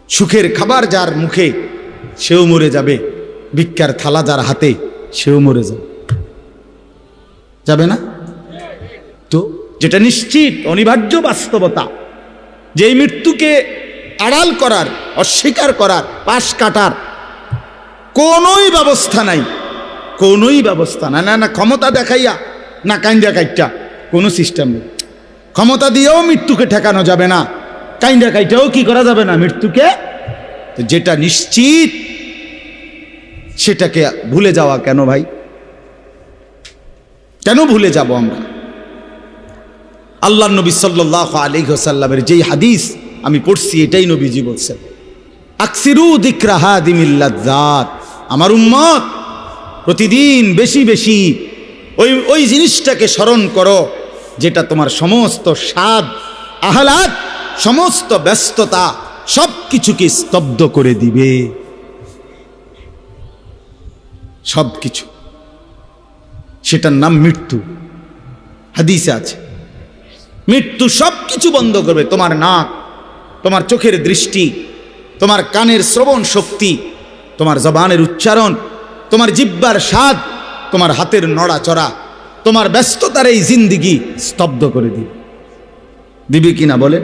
সুখের খাবার যার মুখে সেও মরে যাবে, ভিক্ষার থালা যার হাতে সেও মরে যাবে। যাবে না? তো যেটা নিশ্চিত অনিবার্য বাস্তবতা, যে এই মৃত্যুকে আড়াল করার, অস্বীকার করার, পাশ কাটার কোনোই ব্যবস্থা নাই, কোনোই ব্যবস্থা নাই। না না ক্ষমতা দেখাইয়া, না কাইন্দা কাইটা, কোনো সিস্টেম নেই। ক্ষমতা দিয়েও মৃত্যুকে ঠেকানো যাবে না, কাইন্দা কাইটাও কি করা যাবে না মৃত্যুকে। তো যেটা নিশ্চিত সেটাকে ভুলে যাওয়া কেন ভাই? কেন ভুলে যাব আমরা? আল্লাহ নবী সাল্লাল্লাহু আলাইহি ওয়াসাল্লামের যেই হাদিস আমি পড়ছি, এটাই নবীজি বলছেন, আকসিরু যিকরা হাদিমিল লাযযাত, আমার উম্মত প্রতিদিন বেশি বেশি ওই জিনিসটাকে স্মরণ করো যেটা তোমার সমস্ত স্বাদ আহ্লাদ সমস্ত ব্যস্ততা সব কিছুকে স্তব্ধ করে দিবে। সব কিছু, সেটার নাম মৃত্যু। হাদিসে আছে মৃত্যু সব কিছু বন্ধ করবে। তোমার নাক, তোমার চোখের দৃষ্টি, তোমার কানের শ্রবণ শক্তি, তোমার জবানের উচ্চারণ, তোমার জিহ্বার স্বাদ, তোমার হাতের নড়াচড়া, তোমার ব্যস্ততার এই জিন্দিগি স্তব্ধ করে দিবে। দিবে কিনা বলে?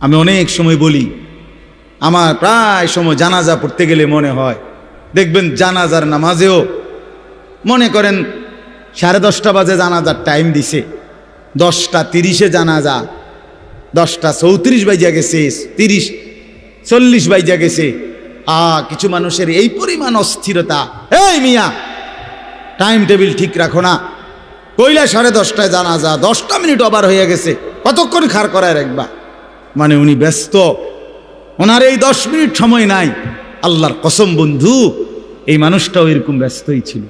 আমি অনেক সময় বলি, আমার প্রায় সময় জানাজা পড়তে গেলে মনে হয়, দেখবেন জানাজার নামাজেও মনে করেন 10:30 বাজে জানাজার টাইম দিছে, 10:30 জানাজা, 10:34 বাজে গেছে, 30-40 বাজে গেছে। কিছু মানুষের এই পরিমাণ অস্থিরতা, এই মিয়া টাইম টেবিল ঠিক রাখো না, কইলা 10:30 জানাজা, 10টা মিনিট ওভার হয়ে গেছে, কতক্ষণ খাড় করায় রাখবা? মানে উনি ব্যস্ত, ওনার এই 10 মিনিট সময় নাই। আল্লাহর কসম বন্ধু, এই মানুষটাও এরকম ব্যস্তই ছিল।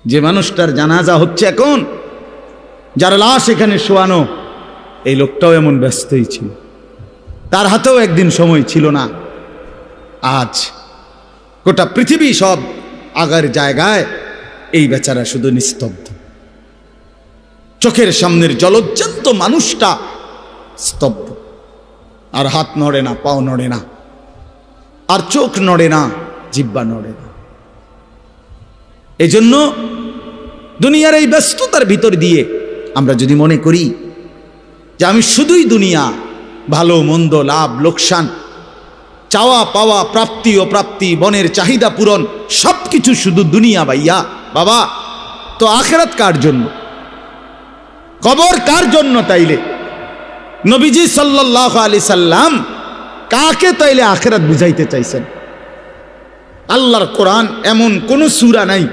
যে মানুষটার জানাজা হচ্ছে এখন, যার লাশ এখানে শোয়ানো, এই লোকটাও এমন ব্যস্তই ছিল। তার হাতেও একদিন সময় ছিল না। আজ গোটা পৃথিবী সব আগার জায়গায়, এই বেচারা শুধু নিস্তব্ধ। চোখের সামনের জলজ্জান্ত মানুষটা স্তব্ধ, আর হাত নড়ে না, পাও নড়ে না, আর চোখ নড়ে না, জিহ্বা নড়ে না। এজন্য দুনিয়ার এই ব্যস্ততার ভিতর দিয়ে আমরা যদি মনে করি যে আমি শুধুই দুনিয়া, ভালো মন্দ, লাভ লোকসান, চাওয়া পাওয়া, প্রাপ্তি অপ্রাপ্তি, মনের চাহিদা পূরণ, সবকিছু শুধু দুনিয়া ভাইয়া, বাবা তো আখেরাত কার জন্য? কবর কার জন্য? তাইলে নবীজি সাল্লাল্লাহু আলাইহি সাল্লাম কাকে তাইলে আখেরাত বুঝাইতে চাইছেন? আল্লাহর কোরআন এমন কোন সূরা নাই,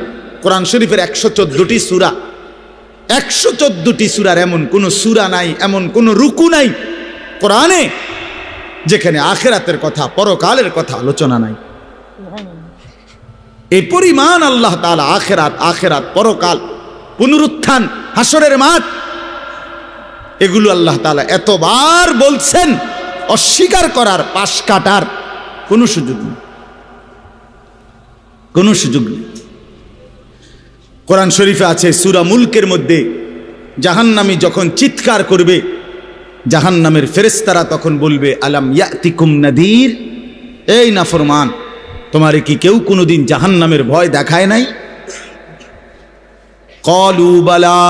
কোরআন শরীফের 114টি সূরা, 114টি সূরার এমন কোন সূরা নাই, এমন কোন রুকু নাই কোরআনে যেখানে আখেরাতের কথা, পরকালের কথা আলোচনা নাই। এই পরিমাণ আল্লাহ তাআলা আখেরাত, আখেরাত, পরকাল, পুনরুত্থান, হাসরের মাঠ, এগুলো আল্লাহ তাআলা এতবার বলছেন, অস্বীকার করার, পাশ কাটার কোনো সুযোগ নেই, কোনো সুযোগ নেই। কোরআন শরীফে আছে সূরা মুলকের মধ্যে, জাহান্নামী যখন চিৎকার করবে, জাহান্নামের ফেরেশতারা তখন বলবে, আলাম ইয়াতিকুম নাদির, এই নাফরমান, তোমারে কি কেউ কোনোদিন জাহান্নামের ভয় দেখায় নাই? ক্বালু বালা,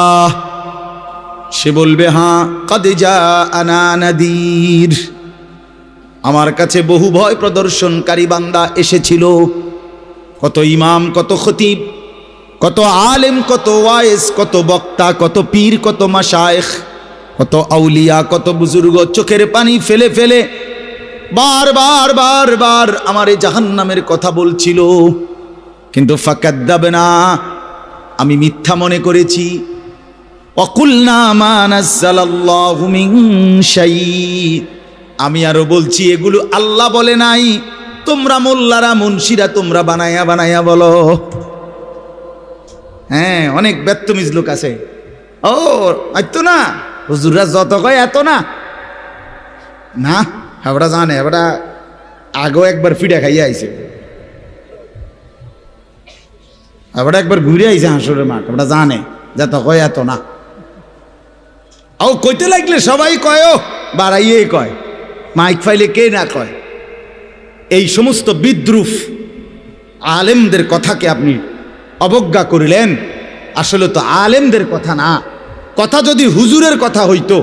সে বলবে হ্যাঁ, কদ জাআনা নাদির, আমার কাছে বহু ভয় প্রদর্শনকারী বান্দা এসেছিল। কত ইমাম, কত খতিব, কত আলেম, কত ওয়াইজ, কত বক্তা, কত পীর, কত মাশায়েখ, কত আউলিয়া, কত বুজুর্গ চোখের পানি ফেলে ফেলে বারবার বারবার আমার এই জাহান্নামের কথা বলছিল, কিন্তু ফাকাদ্দাবনা, আমি মিথ্যা মনে করেছি। ওয়াকুলনা মা নাযালাল্লাহু মিন শাই, আমি আরো বলছি এগুলো আল্লাহ বলে নাই, তোমরা মোল্লারা, মুন্সিরা তোমরা বানায়া বানায়া বলো। হ্যাঁ, অনেক বেত্তমিজ লোক আছে, ও এত না, হুজুররা যত কয় এত না, না হাবড়া জানে, হাবড়া আগেও একবার ফিডা খাইয়া আইছে, হাবড়া একবার ঘুরে আইছে হাসরের মাঠ, হাবড়া জানে যত কয় এত না। ও কইতে লাগলে সবাই কয়, ও বাড়াইয়ে কয়, মাইক ফাইলে কে না কয়। এই সমস্ত বিদ্রুপ আলেমদের কথাকে আপনি অবজ্ঞা করিলেন। আসলে তো আলেমদের কথা না, কথা যদি হুজুরের কথা হইতো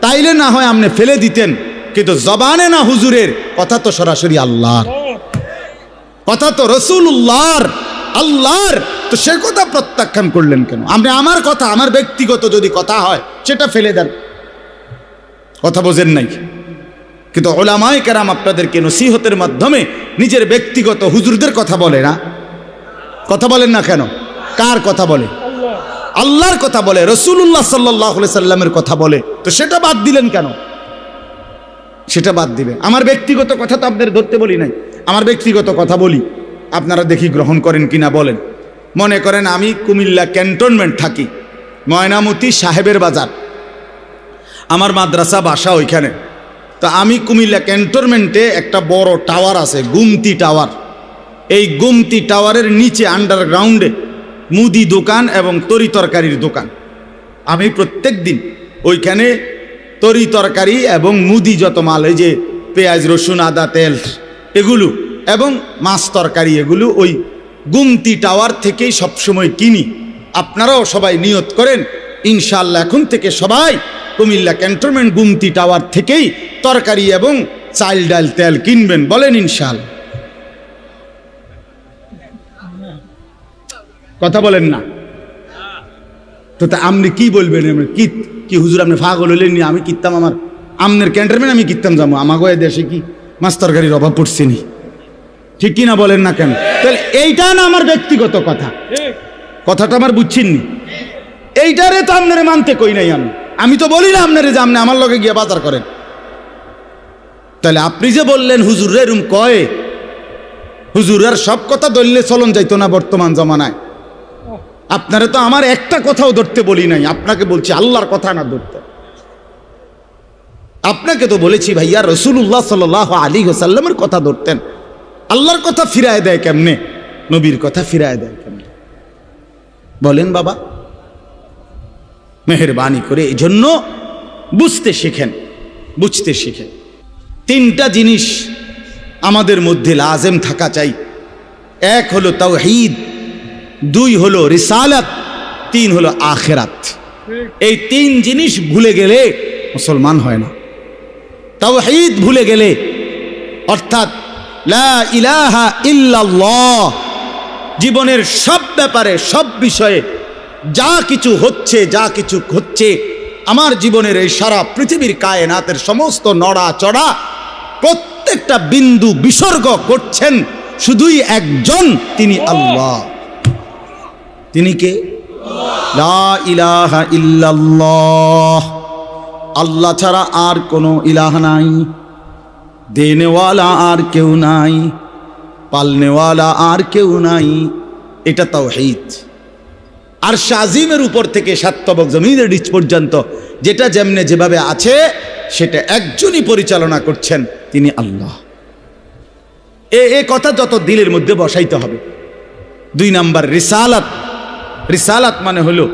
তাইলে না হয় আপনি ফেলে দিতেন, কিন্তু জবানে না হুজুরের কথা, তো সরাসরি আল্লাহর কথা, তো রাসূলুল্লাহর, আল্লাহর, তো সে কথা প্রত্যাখ্যান করলেন কেন? আপনি আমার কথা, আমার ব্যক্তিগত যদি কথা হয় সেটা ফেলে দেন, কথা বোঝেন নাই। কিন্তু উলামায়ে কেরাম আপনাদেরকে নসিহতের মাধ্যমে নিজের ব্যক্তিগত হুজুরদের কথা বলে না, কথা বলেন না কেন? কার কথা বলে? আল্লাহর কথা বলে, রাসূলুল্লাহ সাল্লাল্লাহু আলাইহি সাল্লামের কথা বলে, তো সেটা বাদ দিলেন কেন? সেটা বাদ দিবেন। আমার ব্যক্তিগত কথা তো আপনাদের ধরতে বলি নাই, আমার ব্যক্তিগত কথা বলি, আপনারা দেখি গ্রহণ করেন কিনা বলেন। মনে করেন আমি কুমিল্লা ক্যান্টনমেন্ট থাকি, ময়নামতি সাহেবের বাজার, আমার মাদ্রাসা বাসা ওইখানে। তো আমি কুমিল্লা ক্যান্টনমেন্টে একটা বড় টাওয়ার আছে, গুমতি টাওয়ার। এই গুমতি টাওয়ারের নিচে আন্ডারগ্রাউন্ডে মুদি দোকান এবং তরি তরকারির দোকান। আমি প্রত্যেক দিন ওইখানে তরি তরকারি এবং মুদি যত মাল, এই যে পেঁয়াজ রসুন আদা তেল এগুলো এবং মাছ তরকারি এগুলো ওই গুমতি টাওয়ার থেকেই সবসময় কিনি। আপনারাও সবাই নিয়ত করেন ইনশাআল্লাহ এখন থেকে সবাই কুমিল্লা ক্যান্টনমেন্ট গুমতি টাওয়ার থেকেই তরকারি এবং চাল ডাল তেল কিনবেন, বলেন ইনশাআল্লাহ। কথা বলেন না তো, তা আপনি কি বলবেন? কি হুজুর আপনি পাগল হইলেন? আমি কিনতাম আমার আমনের ক্যান্টনমেন্ট আমি কিনতাম যাবো, আমাগো এ দেশে কি মাছ তরকারির অভাব পড়ছে নি? ঠিক কিনা বলেন না কেন? তাহলে এইটা না আমার ব্যক্তিগত কথা, কথাটা আমার বুঝছেননি? এইটারে তো আপনারে মানতে কই নাই আমি তো বলি না আপনারে যে আপনি আমার লগে গিয়ে বাজার করেন। তাহলে আপনি যে বললেন হুজুর এরম কয়, হুজুরের সব কথা ধরলে চলন যাইতো না বর্তমান জমানায়। আপনারা তো আমার একটা কথাও ধরতে বলি নাই, আপনাকে বলছি আল্লাহর কথা না ধরতে। আপনাকে তো বলেছি ভাইয়া রাসূলুল্লাহ সাল্লাল্লাহু আলাইহি ওয়াসাল্লামের কথা ধরতেন। আল্লাহর কথা ফিরায় দেয় কেমনে? নবীর কথা ফিরায় দেয় কেমনে? বলেন বাবা, মেহেরবানি করে এই জন্য বুঝতে শিখেন, বুঝতে শিখেন। তিনটা জিনিস আমাদের মধ্যে লাজেম থাকা চাই। এক হলো তাওহীদ, দুই হলো রিসালাত, তিন হলো আখিরাত। এই তিন জিনিস ভুলে গেলে মুসলমান হয় না। তাওহীদ ভুলে গেলে, অর্থাৎ লা ইলাহা ইল্লাল্লাহ, জীবনের সব ব্যাপারে সব বিষয়ে যা কিছু হচ্ছে আমার জীবনের এই সারা পৃথিবীর কায়নাতের সমস্ত নড়া চড়া প্রত্যেকটা বিন্দু বিসর্গ করছেন শুধুই একজন, তিনি আল্লাহ। তিনি কে? লা ইলাহা ইল্লাল্লাহ, আল্লাহ ছাড়া আর কোনো ইলাহ নাই, দেনেওয়ালা আর কেউ নাই, পালনেওয়ালা আর কেউ নাই। এটা তাওহীদ। আর শাজিমের উপর থেকে সাতবক জমিনের নিচ পর্যন্ত যেটা যেমনে যেভাবে আছে সেটা একজনই পরিচালনা করছেন, তিনি আল্লাহ। এ কথা যত দিলের মধ্যে বসাইতে হবে। দুই নাম্বার রিসালাত। রিসালাত মানে হলো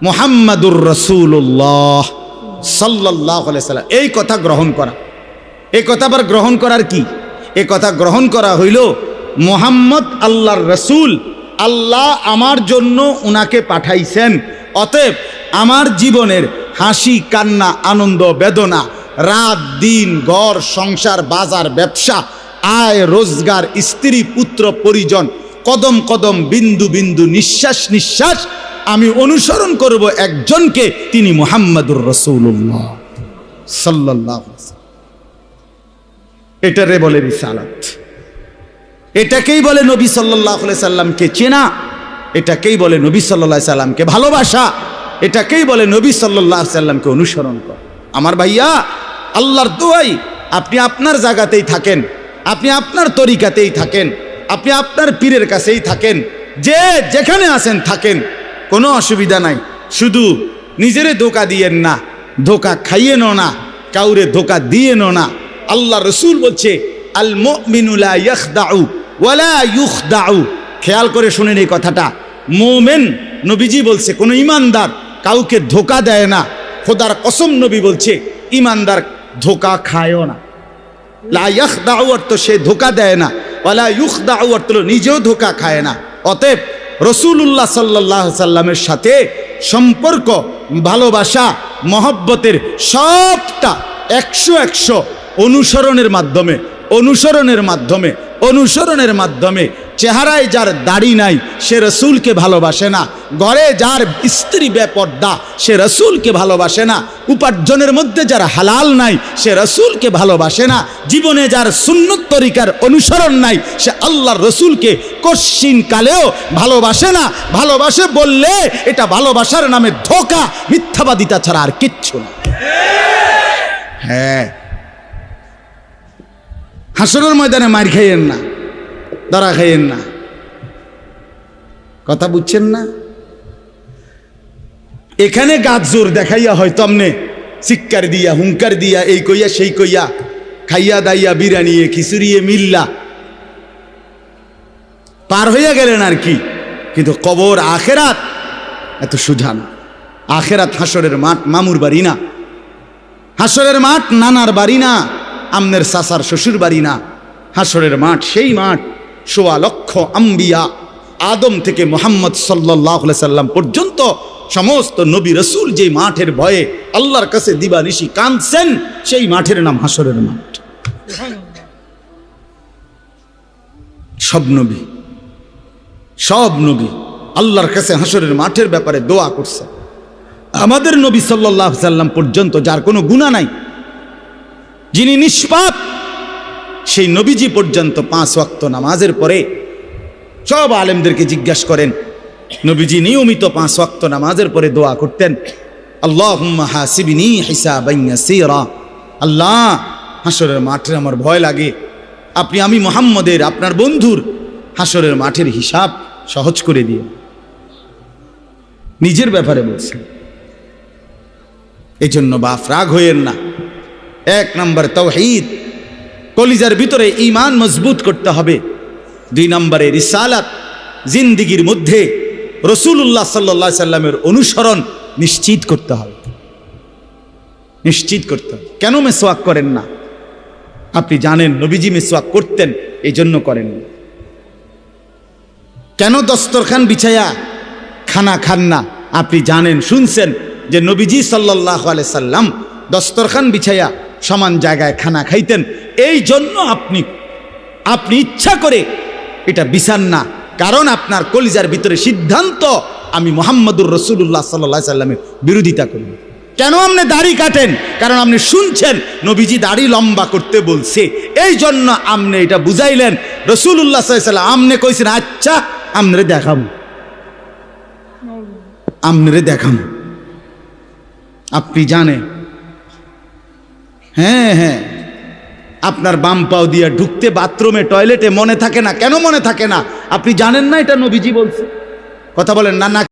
মুহাম্মাদুর রাসূলুল্লাহ সাল্লাল্লাহু আলাইহি সাল্লাম, এই কথা গ্রহণ করা। এই কথা আবার গ্রহণ করার কি? এই কথা গ্রহণ করা হইল মুহাম্মদ আল্লাহর রাসূল, আল্লাহ আমার জন্য উনাকে পাঠাইছেন। অতএব আমার জীবনের হাসি কান্না আনন্দ বেদনা, রাত দিন, ঘর সংসার বাজার ব্যবসা, আয় রোজগার, স্ত্রী পুত্র পরিজন, কদম কদম বিন্দু বিন্দু নিঃশ্বাস নিঃশ্বাস আমি অনুসরণ করব একজনকে, তিনি মুহাম্মাদুর রাসূলুল্লাহ সাল্লাল্লাহু আলাইহি ওয়াসাল্লাম। এটারে বলে রিসালাত। এটাকেই বলে নবী সাল্লাল্লাহু আলাইহি সাল্লামকে চেনা, এটাকেই বলে নবী সাল্লাল্লাহু আলাইহি সাল্লামকে ভালোবাসা, এটাকেই বলে নবী সাল্লাল্লাহু আলাইহি সাল্লামকে অনুসরণ করা। আমার ভাইয়া, আল্লাহর দোয়াই আপনি আপনার জায়গাতেই থাকেন, আপনি আপনার তরিকাতেই থাকেন, আপনি আপনার পীরের কাছেই থাকেন, যে যেখানে আছেন থাকেন, কোনো অসুবিধা নাই। শুধু নিজেরে ধোকা দিয়েন না, ধোকা খাইয়েনও না, কাউরে ধোকা দিয়েনও না। আল্লাহ রসুল বলছে আল মুমিনু লা ইয়াখদাউ ওয়ালা ইউখদাউ। খেয়াল করে শুনেন এই কথাটা। মুমিন, নবীজি বলছে, কোনো ইমানদার কাউকে ধোকা দেয় না। খোদার কসম নবী বলছে ইমানদার ধোকা খায়ও না। লা ইয়াখদাউ অর্থ সে ধোকা দেয় না, ওয়ালা ইউখদাউ অর্থ নিজেও ধোকা খায় না। অতএব রাসূলুল্লাহ সাল্লাল্লাহু আলাইহি সাল্লামের সাথে সম্পর্ক, ভালোবাসা, মহব্বতের সবটা 100 অনুসরণের মাধ্যমে, অনুসরণের মাধ্যমে। চেহারায় যার দাড়ি নাই সে রসুলকে ভালোবাসে না, ঘরে যার স্ত্রী বেপর্দা সে রসুলকে ভালোবাসে না, উপার্জনের মধ্যে যার হালাল নাই সে রসুলকে ভালোবাসে না, জীবনে যার সুন্নত তরিকার অনুসরণ নাই সে আল্লাহর রসুলকে কশ্চিন কালেও ভালোবাসে না। ভালোবাসে বললে এটা ভালোবাসার নামে ধোঁকা, মিথ্যাবাদিতা ছাড়া আর কিচ্ছু না। হ্যাঁ, হাসরের ময়দানে মার খাইয়েন না, ধরা খাইয়েন না। কথা বুঝছেন না? এখানে গাছ জোর দেখাইয়া হয়তো আমনে চিৎকার দিয়া হুঙ্কার দিয়া এই কইয়া সেই কইয়া খাইয়া দাইয়া বিরানিয়ে খিচুড়িয়ে মিল্লা পার হইয়া গেলেন আর কি। কিন্তু কবর আখেরাত এত সুজা না। আখেরাত হাসরের মাঠ মামুর বাড়ি না, হাসরের মাঠ নানার বাড়ি না, আমনের সাসার শ্বশুর বাড়ি না। হাসরের মাঠ সেই মাঠ ১৬ লক্ষ আম্বিয়া আদম থেকে মুহাম্মদ সাল্লাল্লাহু আলাইহি সাল্লাম পর্যন্ত সমস্ত নবী রসুল যে মাঠের ভয়ে আল্লাহর কাছে দিবানিশি কাঁদছেন, সেই মাঠের নাম হাসরের মাঠ। সব নবী আল্লাহর কাছে হাসরের মাঠের ব্যাপারে দোয়া করছে। আমাদের নবী সাল্লাল্লাহু আলাইহি সাল্লাম পর্যন্ত যার কোনো গুনাহ নাই, যিনি নিষ্পাপ, সেই নবীজি পর্যন্ত 5 ওয়াক্ত নামাজের পরে সব আলেমদেরকে জিজ্ঞাসা করেন, নবীজি নিয়মিত 5 ওয়াক্ত নামাজের পরে দোয়া করতেন, আল্লাহুম্মা হাসিবনি হিসাবান ইয়াসীরা। আল্লাহ, হাসরের মাঠে আমার ভয় লাগে, আপনি আমি মুহাম্মদের আপনার বন্ধুর হাসরের মাঠের হিসাব সহজ করে দিয়ে। নিজের ব্যাপারে বলছেন। এই জন্য বাপ রাগ হইয়েন না। 1 নম্বর তাওহীদ, কলিজার ভিতরে ঈমান মজবুত করতে হবে। 2 নম্বরে রিসালাত, জিন্দেগীর মধ্যে রাসূলুল্লাহ সাল্লাল্লাহু আলাইহি সাল্লামের অনুসরণ নিশ্চিত করতে হবে। নিশ্চিত করতে হবে। কেন মেসওয়াক করেন না? আপনি জানেন নবীজি মেসওয়াক করতেন, এই জন্য করেন না। কেন দস্তরখান বিছায়া খানা খান না? আপনি জানেন, শুনছেন যে নবীজি সাল্লাল্লাহু আলাইহি সাল্লাম দস্তরখান বিছায়া সমান জায়গায় খানা খাইতেন, এই জন্য আপনি ইচ্ছা করে এটা বিছান না। কারণ আপনার কলিজার ভিতরে সিদ্ধান্ত, আমি মুহাম্মদুর রাসূলুল্লাহ সাল্লাল্লাহু আলাইহি সাল্লামের বিরোধিতা করব। কেন আপনি দাড়ি কাটেন? কারণ আপনি শুনছেন নবীজি দাড়ি লম্বা করতে বলছে, এই জন্য আপনি এটা বুঝাইলেন। রাসূলুল্লাহ সাল্লাল্লাহু আলাইহি সাল্লাম আপনি কইছেন, আচ্ছা আমরে দেখাম। আপনি জানেন, হ্যাঁ, আপনার বাম পাও দিয়া ঢুকতে বাথরুমে টয়লেটে মনে থাকে না। কেন মনে থাকে না? আপনি জানেন না এটা নবীজি বলছে। কথা বলেন না না।